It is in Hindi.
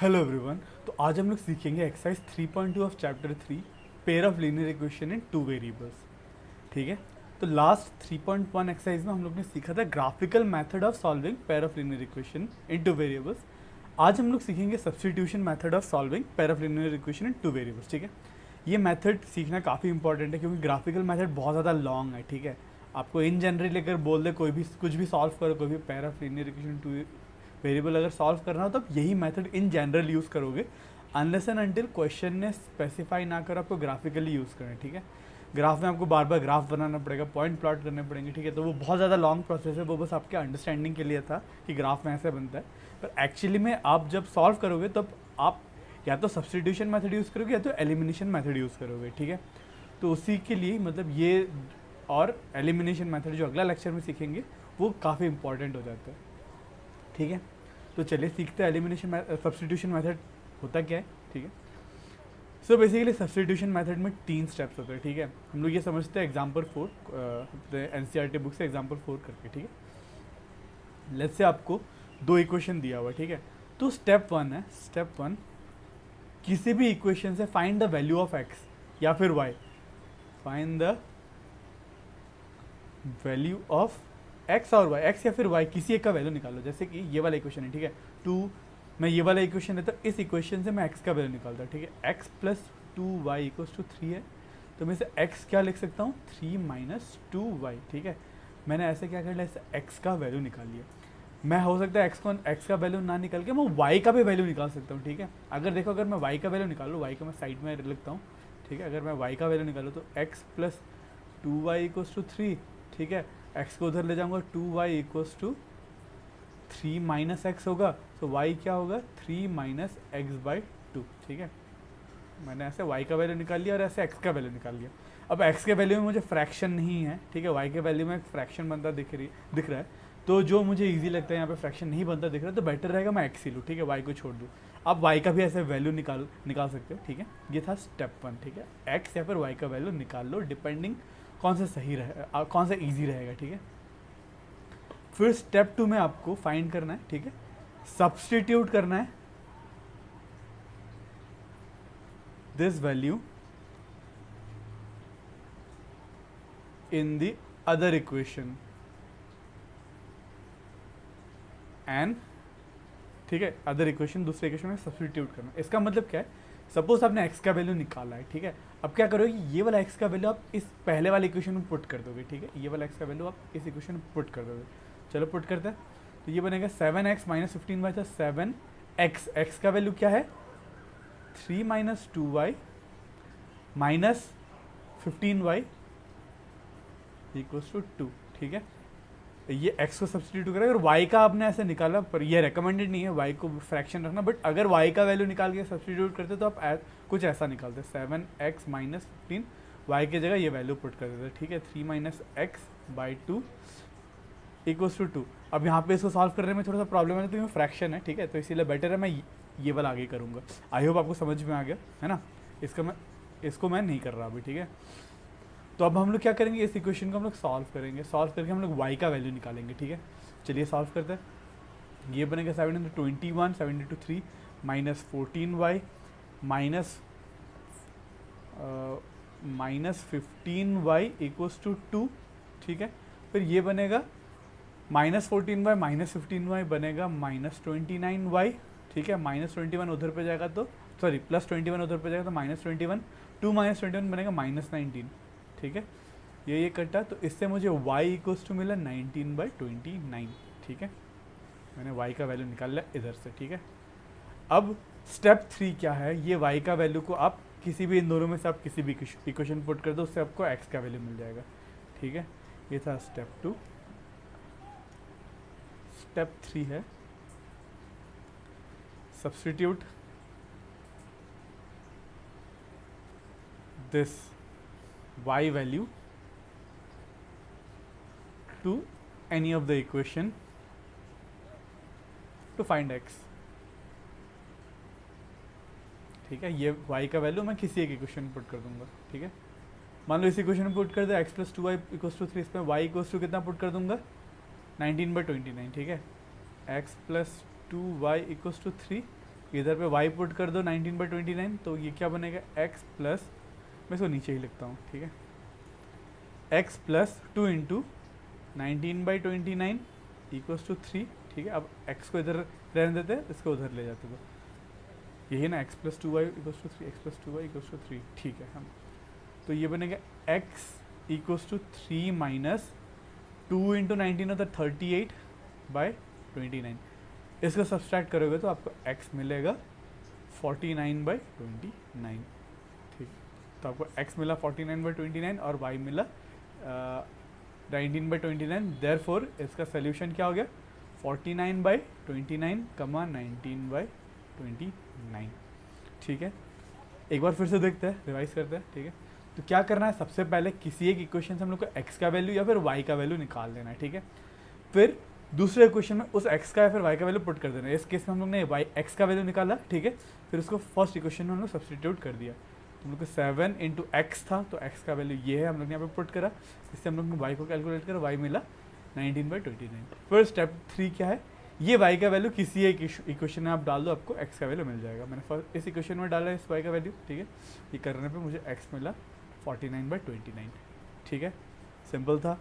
Hello everyone. तो आज हम लोग सीखेंगे exercise 3.2 of chapter 3 pair of linear equation in two variables. ठीक है। तो लास्ट 3.1 एक्सरसाइज में हम लोग ने सीखा था graphical method of solving pair of linear equation in two variables. आज हम लोग सीखेंगे substitution method of solving pair of linear equation in two variables. ठीक है। ये मेथड सीखना काफ़ी इंपॉर्टेंट है क्योंकि ग्राफिकल मेथड बहुत ज़्यादा लॉन्ग है। ठीक है। आपको इन जनरल अगर बोल दे कोई भी कुछ भी सॉल्व करो, कोई भी pair of linear equation two variable अगर सॉल्व करना हो तो आप यही मेथड इन जनरल यूज़ करोगे, अनलेस एंड अनटिल क्वेश्चन ने स्पेसिफाई ना करो आपको ग्राफिकली यूज़ करना है। ठीक है। ग्राफ में आपको बार बार ग्राफ बनाना पड़ेगा, पॉइंट प्लॉट करने पड़ेंगे। ठीक है। तो वो बहुत ज़्यादा लॉन्ग प्रोसेस है, वो बस आपके अंडरस्टैंडिंग के लिए था कि ग्राफ में ऐसे बनता है। पर एक्चुअली में आप जब सॉल्व करोगे तब आप या तो सब्स्टिट्यूशन मेथड यूज़ करोगे या तो एलिमिनेशन मेथड यूज़ करोगे। ठीक है। तो उसी के लिए मतलब ये और एलिमिनेशन मेथड जो अगला लेक्चर में सीखेंगे वो काफ़ी इंपॉर्टेंट हो जाता है। ठीक है। तो चलिए सीखते हैं एलिमिनेशन सब्स्टिट्यूशन मेथड होता क्या है। ठीक है। सो बेसिकली सब्स्टिट्यूशन मेथड में 3 स्टेप्स होते हैं। ठीक है। हम लोग ये समझते हैं एग्जाम्पल 4 एनसीईआरटी बुक से एग्जाम्पल 4 करके। ठीक है। लेट्स से आपको 2 इक्वेशन दिया हुआ है। ठीक है। तो स्टेप 1 है, स्टेप 1 किसी भी इक्वेशन से find the value of x या फिर y. Find the value of x और वाई, एक्स या फिर वाई किसी एक का वैल्यू निकालो। जैसे कि ये वाला इक्वेशन है। ठीक है। टू, मैं ये वाला इक्वेशन है तो इस इक्वेशन से मैं एक्स का वैल्यू निकालता हूँ। ठीक है। X plus 2y equals to 3 है, तो मैं इसे x क्या लिख सकता हूँ, 3 माइनस 2y। ठीक है। मैंने ऐसे क्या कर लिया, इसे x का वैल्यू निकाल लिया। मैं हो सकता है x का वैल्यू ना निकाल के मैं y का भी वैल्यू निकाल सकता हूँ। ठीक है। अगर देखो, अगर मैं y का वैल्यू निकालूँ, y को मैं साइड में लिखता हूँ। ठीक है। अगर मैं y का वैल्यू निकालूँ तो x plus 2y equals to 3। ठीक है। x को उधर ले जाऊँगा, 2y equals to 3 minus x होगा, तो y क्या होगा, 3 माइनस एक्स बाई 2। ठीक है। मैंने ऐसे y का वैल्यू निकाल लिया और ऐसे x का वैल्यू निकाल लिया। अब x के वैल्यू में मुझे फ्रैक्शन नहीं है। ठीक है। y के वैल्यू में एक फ्रैक्शन बनता दिख रहा है, तो जो मुझे इजी लगता है, यहाँ पे फ्रैक्शन नहीं बनता दिख रहा है, तो बेटर रहेगा मैं x ही लूँ। ठीक है। y को छोड़ दूँ। आप y का भी ऐसे वैल्यू निकाल सकते हो। ठीक है। ये था स्टेप 1। ठीक है। x या फिर y का वैल्यू निकाल लो, डिपेंडिंग कौन सा सही रहेगा, कौन सा ईजी रहेगा। ठीक है। फिर स्टेप 2 में आपको फाइंड करना है। ठीक है। सब्स्टिट्यूट करना है this value in the other equation and, ठीक है, अदर इक्वेशन, दूसरे इक्वेशन में सब्स्टिट्यूट करना। इसका मतलब क्या है, सपोज आपने x का वैल्यू निकाला है। ठीक है। अब क्या करोगे, ये वाला x का वैल्यू आप इस पहले वाले इक्वेशन में पुट कर दोगे। ठीक है। ये वाला x का वैल्यू आप इस इक्वेशन में पुट कर दोगे। चलो पुट करते हैं। तो ये बनेगा 7x माइनस 15y था, 7x, x का वैल्यू क्या है, 3 minus 2y minus 15y equals to 2। ठीक है। ये x को सब्स्टिट्यूट करेगा और y का आपने ऐसे निकाला, पर ये रिकमेंडेड नहीं है y को फ्रैक्शन रखना, बट अगर y का वैल्यू निकाल के सब्स्टिट्यूट करते तो आप कुछ ऐसा निकालते, 7x माइनस 15, y की जगह ये वैल्यू पुट कर देते। ठीक है। 3 minus x by 2 equals to 2। अब यहाँ पे इसको सॉल्व करने में थोड़ा सा प्रॉब्लम है, तो ये फ्रैक्शन है। ठीक है। तो इसीलिए बेटर है मैं ये वाला आगे करूँगा। आई होप आपको समझ में आ गया है ना। इसको मैं नहीं कर रहा अभी। ठीक है। तो अब हम लोग क्या करेंगे, इस इक्वेशन को हम लोग सॉल्व करेंगे। सॉल्व करके हम लोग y का वैल्यू निकालेंगे। ठीक है। चलिए सॉल्व करते हैं। ये बनेगा 721, 7 minus 14y minus 15y equals to 2। ठीक है। फिर ये बनेगा माइनस 14y माइनस 15y बनेगा माइनस 29y। ठीक है। माइनस 21 उधर पे जाएगा तो, सॉरी, प्लस 21 उधर पे जाएगा तो माइनस 21, 2 माइनस 21 बनेगा माइनस 19। ठीक है। ये कटा, तो इससे मुझे y इक्वल्स टू मिला 19/29। ठीक है। मैंने y का वैल्यू निकाल लिया इधर से। ठीक है। अब स्टेप 3 क्या है, ये y का वैल्यू को आप किसी भी इन दोनों में से आप किसी भी इक्वेशन पुट कर दो, उससे आपको x का वैल्यू मिल जाएगा। ठीक है। ये था स्टेप 2। स्टेप 3 है substitute this y value to any of the equation to find x। ठीक है। ये y का वैल्यू मैं किसी एक इक्वेशन में पुट कर दूंगा। ठीक है। मान लो इस इक्वेशन में पुट कर दे x plus 2y equals to 3, इसमें y इक्वल्स टू कितना पुट कर दूंगा, 19/29। ठीक है। x plus 2y equals to 3 इधर पे y पुट कर दो 19/29, तो ये क्या बनेगा x प्लस, मैं इसको नीचे ही लिखता हूँ, ठीक है, x plus 2 into 19/29 equals to 3, ठीक है। अब x को इधर रहने देते हैं, इसको उधर ले जाते, तो यही ना x plus 2y equals to 3, x plus 2y equals to 3, ठीक है। हम तो ये बनेगा x equals to 3 minus 2 into 19 होता है 38/29, इसको सब्सट्रैक्ट करोगे तो आपको x मिलेगा 49/29, ठीक। तो आपको x मिला 49/29 और y मिला 19/29, देयरफॉर इसका सोल्यूशन क्या हो गया 49/29 कमा 19/29, ठीक है। एक बार फिर से देखते हैं, रिवाइज करते हैं, ठीक है। तो क्या करना है, सबसे पहले किसी एक इक्वेशन से हम लोग को x का वैल्यू या फिर y का वैल्यू निकाल देना है, ठीक है। फिर दूसरे इक्वेशन में उस x का या फिर y का वैल्यू पुट कर देना है। इस केस में हम लोग ने x का वैल्यू निकाला, ठीक है, फिर उसको फर्स्ट इक्वेशन में हम लोग सब्सटीट्यूट कर दिया। तो हम लोग को 7 इंटू एक्स था, तो x का वैल्यू ये है, हम लोग ने यहाँ पे पुट करा, इससे हम लोग ने y को कैलकुलेट करा, y मिला 19/29। फिर स्टेप 3 क्या है, ये y का वैल्यू किसी एक इक्वेशन में आप डाल दो, आपको x का वैल्यू मिल जाएगा। मैंने फर्स्ट इस इक्वेशन में डाला है इस y का वैल्यू, ठीक है, ये करने पे मुझे x मिला 49/29, ठीक है, सिंपल था।